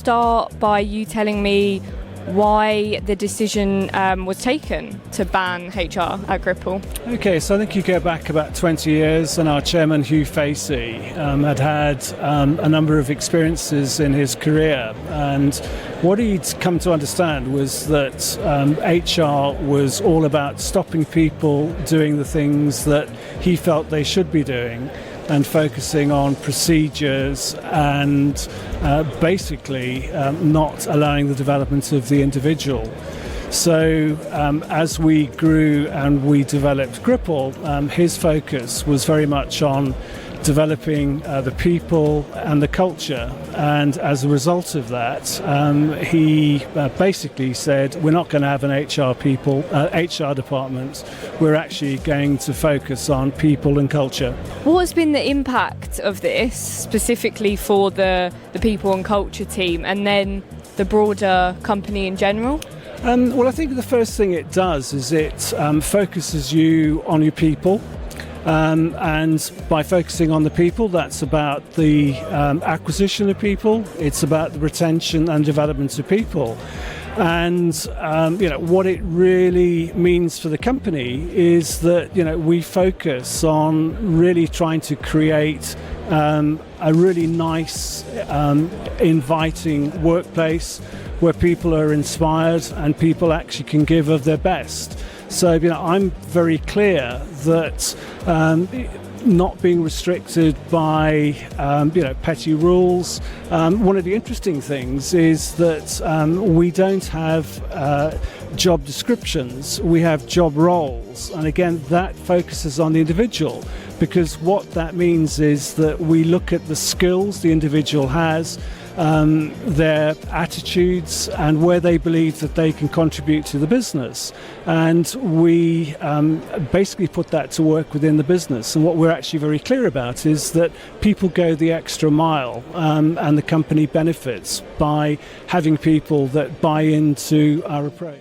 start by you telling me why the decision was taken to ban HR at Gripple? Okay, so I think you go back about 20 years, and our chairman, Hugh Facey, had a number of experiences in his career. And what he'd come to understand was that HR was all about stopping people doing the things that he felt they should be doing, and focusing on procedures and basically not allowing the development of the individual. So as we grew and we developed Gripple, his focus was very much on developing the people and the culture, and as a result of that he basically said, we're not going to have an HR department, we're actually going to focus on people and culture. What has been the impact of this specifically for the people and culture team, and then the broader company in general? Well, I think the first thing it does is it focuses you on your people. And by focusing on the people, that's about the acquisition of people, it's about the retention and development of people. And what it really means for the company is that we focus on really trying to create a really nice, inviting workplace where people are inspired and people actually can give of their best. So I'm very clear that not being restricted by petty rules. One of the interesting things is that we don't have job descriptions, we have job roles, and again that focuses on the individual, because what that means is that we look at the skills the individual has, their attitudes, and where they believe that they can contribute to the business, and we basically put that to work within the business. And what we're actually very clear about is that people go the extra mile, and the company benefits by having people that buy into our approach.